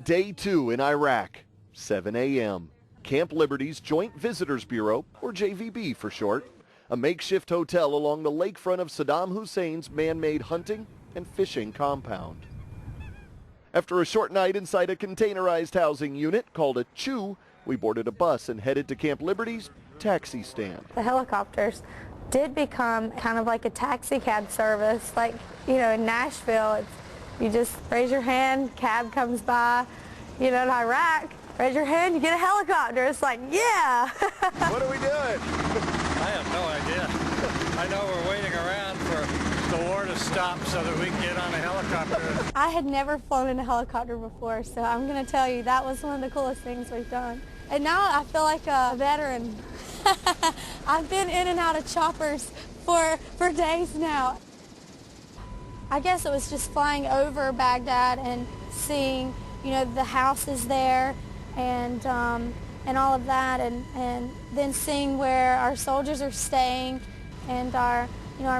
Day 2 in Iraq, 7 a.m. Camp Liberty's Joint Visitors Bureau, or JVB for short, a makeshift hotel along the lakefront of Saddam Hussein's man-made hunting and fishing compound. After a short night inside a containerized housing unit called a CHU, we boarded a bus and headed to Camp Liberty's taxi stand. The helicopters did become kind of like a taxi cab service. Like, you know, in Nashville, you just raise your hand, cab comes by. You know, in Iraq, raise your hand, you get a helicopter. It's like, yeah. What are we doing? I have no idea. I know we're waiting around for the war to stop so that we can get on a helicopter. I had never flown in a helicopter before, so I'm going to tell you, that was one of the coolest things we've done. And now I feel like a veteran. I've been in and out of choppers for days now. I guess it was just flying over Baghdad and seeing, you know, the houses there and all of that, and then seeing where our soldiers are staying and our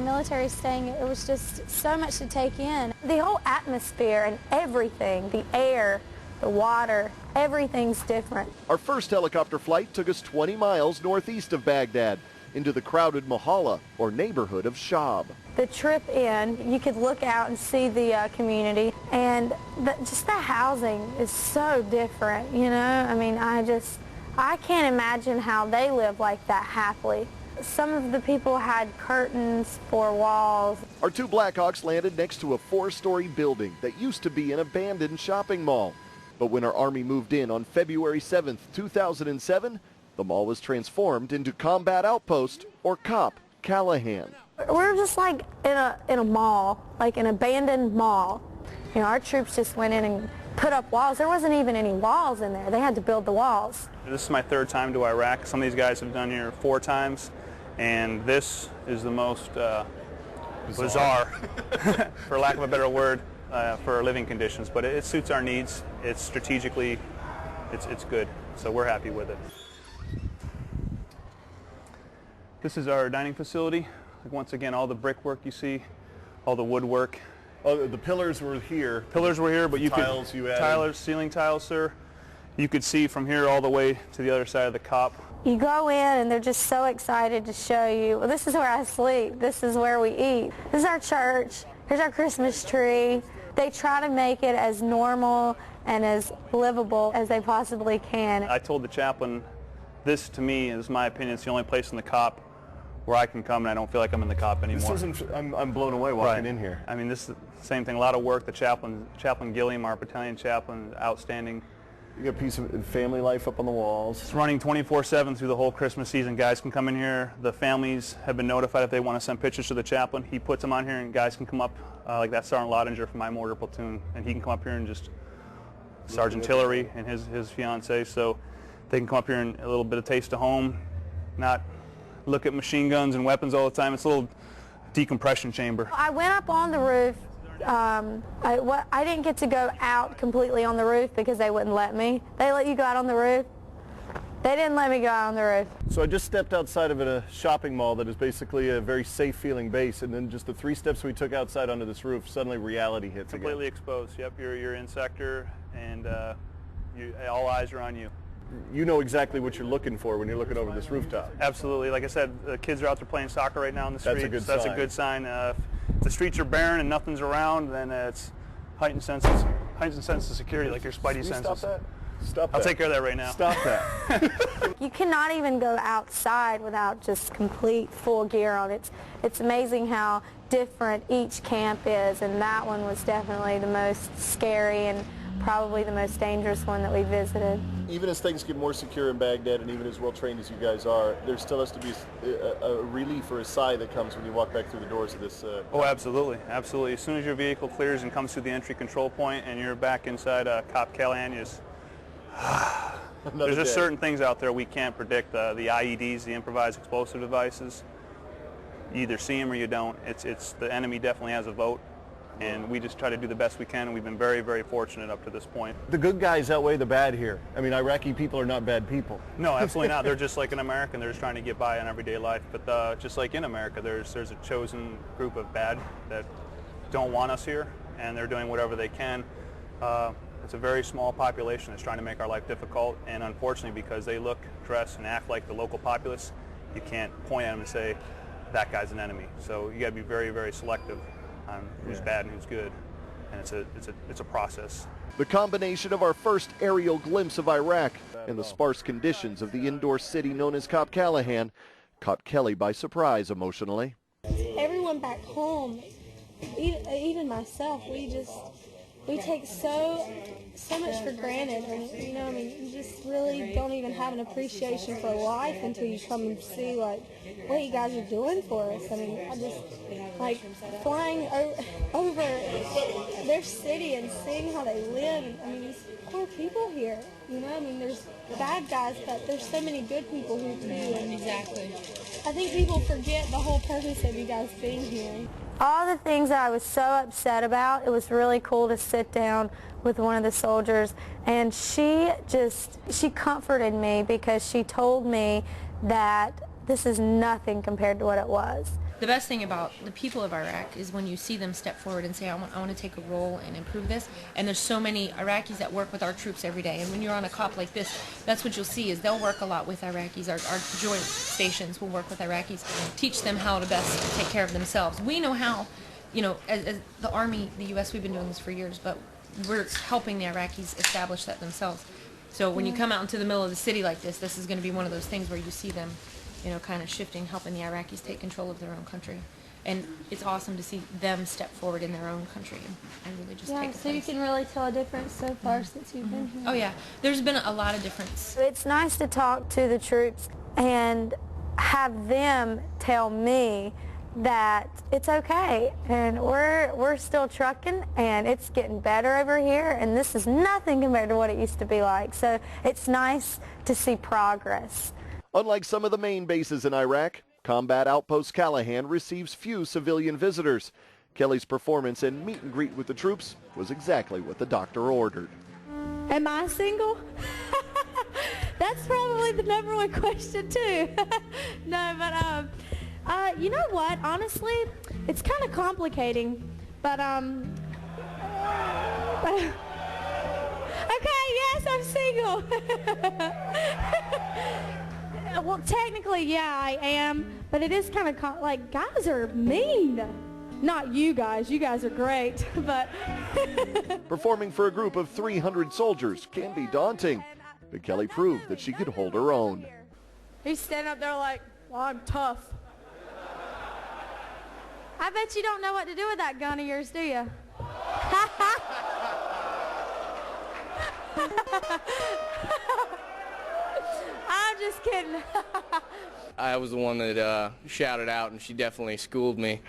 military is staying. It was just so much to take in. The whole atmosphere and everything, the air, the water, everything's different. Our first helicopter flight took us 20 miles northeast of Baghdad into the crowded Mahalla, or neighborhood of Shab. The trip in, you could look out and see the community, and just the housing is so different, you know? I mean, I can't imagine how they live like that happily. Some of the people had curtains for walls. Our two Blackhawks landed next to a 4-story building that used to be an abandoned shopping mall. But when our Army moved in on February 7th, 2007, the mall was transformed into Combat Outpost, or COP, Callahan. We're just like in a mall, like an abandoned mall. You know, our troops just went in and put up walls. There wasn't even any walls in there. They had to build the walls. This is my 3rd time to Iraq. Some of these guys have done here 4 times, and this is the most bizarre for lack of a better word, for our living conditions. But it suits our needs. It's strategically, it's good. So we're happy with it. This is our dining facility. Once again, all the brickwork you see, all the woodwork. Oh, the pillars were here. Pillars were here, but you tiles could, you added. tiles, ceiling tiles, sir. You could see from here all the way to the other side of the COP. You go in and they're just so excited to show you, well, this is where I sleep, this is where we eat, this is our church, here's our Christmas tree. They try to make it as normal and as livable as they possibly can. I told the chaplain, this to me is my opinion, it's the only place in the COP where I can come and I don't feel like I'm in the COP anymore. I'm blown away walking in here. I mean, this is the same thing, a lot of work. The Chaplain Gilliam, our battalion chaplain, outstanding. You got a piece of family life up on the walls. It's running 24/7 through the whole Christmas season. Guys can come in here. The families have been notified if they want to send pictures to the chaplain. He puts them on here and guys can come up, like that Sergeant Lottinger from my mortar platoon, and he can come up here and just, Sergeant Tillery and his fiance, so they can come up here and a little bit of taste of home, not look at machine guns and weapons all the time. It's a little decompression chamber. I went up on the roof. I didn't get to go out completely on the roof because they wouldn't let me. They let you go out on the roof. They didn't let me go out on the roof. So I just stepped outside of a shopping mall that is basically a very safe feeling base, and then just the 3 steps we took outside onto this roof, suddenly reality hits again. Completely exposed. Yep, you're in sector, and all eyes are on you. You know exactly what you're looking for when you're looking over this rooftop. Absolutely. Like I said, the kids are out there playing soccer right now in the street. That's a good sign. If the streets are barren and nothing's around, then it's heightened sense of security, like your spidey senses. Stop that. Stop that. I'll take care of that right now. Stop that. You cannot even go outside without just complete full gear on. It's amazing how different each camp is, and that one was definitely the most scary and probably the most dangerous one that we visited. Even as things get more secure in Baghdad, and even as well trained as you guys are, there still has to be a relief or a sigh that comes when you walk back through the doors of this. Oh, absolutely, absolutely. As soon as your vehicle clears and comes through the entry control point, and you're back inside COP Callahan, there's just certain things out there we can't predict. The IEDs, the improvised explosive devices. You either see them or you don't. It's the enemy definitely has a vote. And we just try to do the best we can, and we've been very, very fortunate up to this point. The good guys outweigh the bad here. I mean, Iraqi people are not bad people. No, absolutely not. They're just like an American. They're just trying to get by in everyday life. But just like in America, there's a chosen group of bad that don't want us here, and they're doing whatever they can. It's a very small population that's trying to make our life difficult, and unfortunately, because they look, dress, and act like the local populace, you can't point at them and say, that guy's an enemy. So you got to be very, very selective on who's bad and who's good, and it's a process. The combination of our first aerial glimpse of Iraq and the sparse conditions of the indoor city known as Cop Callahan caught Kellie by surprise emotionally. Everyone back home, even myself, we take so much for granted, and you know, I mean, you just really don't even have an appreciation for life until you come and see like what you guys are doing for us. I mean, I just like flying over their city and seeing how they live. And, I mean, these poor people here. You know, I mean, there's bad guys, but there's so many good people here too. And exactly. I think people forget the whole purpose of you guys being here. All the things that I was so upset about, it was really cool to sit down with one of the soldiers, and she comforted me because she told me that this is nothing compared to what it was. The best thing about the people of Iraq is when you see them step forward and say, I want to take a role and improve this. And there's so many Iraqis that work with our troops every day. And when you're on a COP like this, that's what you'll see is they'll work a lot with Iraqis. Our joint stations will work with Iraqis, teach them how to best take care of themselves. We know how, you know, as the Army, the U.S., we've been doing this for years, but we're helping the Iraqis establish that themselves. So when you come out into the middle of the city like this, this is going to be one of those things where you see them, you know, kind of shifting, helping the Iraqis take control of their own country. And it's awesome to see them step forward in their own country and really just take a so you place. can really tell a difference so far since you've been here. Oh yeah, there's been a lot of difference. It's nice to talk to the troops and have them tell me that it's okay and we're still trucking and it's getting better over here and this is nothing compared to what it used to be like. So it's nice to see progress. Unlike some of the main bases in Iraq, Combat Outpost Callahan receives few civilian visitors. Kellie's performance and meet and greet with the troops was exactly what the doctor ordered. Am I single? That's probably the ¡1 question too. No, but you know what? Honestly, it's kind of complicating. But okay, yes, I'm single. Well, technically, yeah, I am, but it is kind of like guys are mean. Not you guys. You guys are great, but Performing for a group of 300 soldiers can be daunting, but Kellie proved that she could hold her own. He's standing up there like, well, I'm tough. I bet you don't know what to do with that gun of yours, do you? I'm just kidding. I was the one that shouted out, and she definitely schooled me.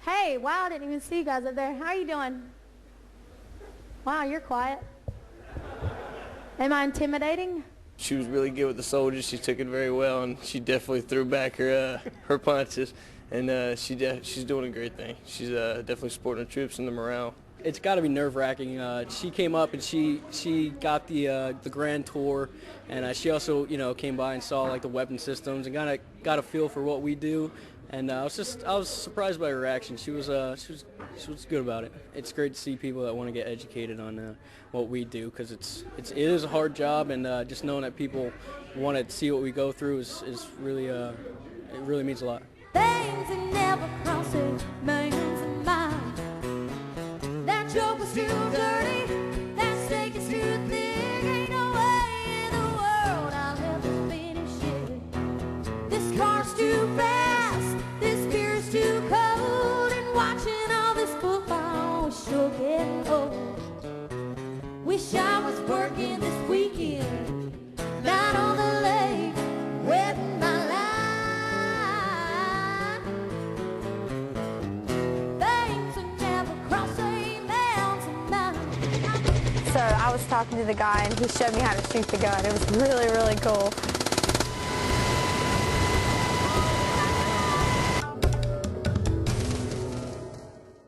Hey, wow, I didn't even see you guys up there. How are you doing? Wow, you're quiet. Am I intimidating? She was really good with the soldiers. She took it very well, and she definitely threw back her her punches. And she's doing a great thing. She's definitely supporting the troops and the morale. It's got to be nerve-wracking. She came up and she got the grand tour, and she also came by and saw like the weapon systems and kind of got a feel for what we do. And I was surprised by her reaction. She was good about it. It's great to see people that want to get educated on what we do, because it is a hard job, and just knowing that people want to see what we go through is really it really means a lot. Things that never crosses minds and minds. That joke was too dirty. That steak is too thick. Ain't no way in the world I'll ever finish it. This car's too fast. This beer's too cold. And watching all this football was sure getting old. Wish I was working this weekend, not on the lake, wetting my life. So I was talking to the guy and he showed me how to shoot the gun. It was really, really cool.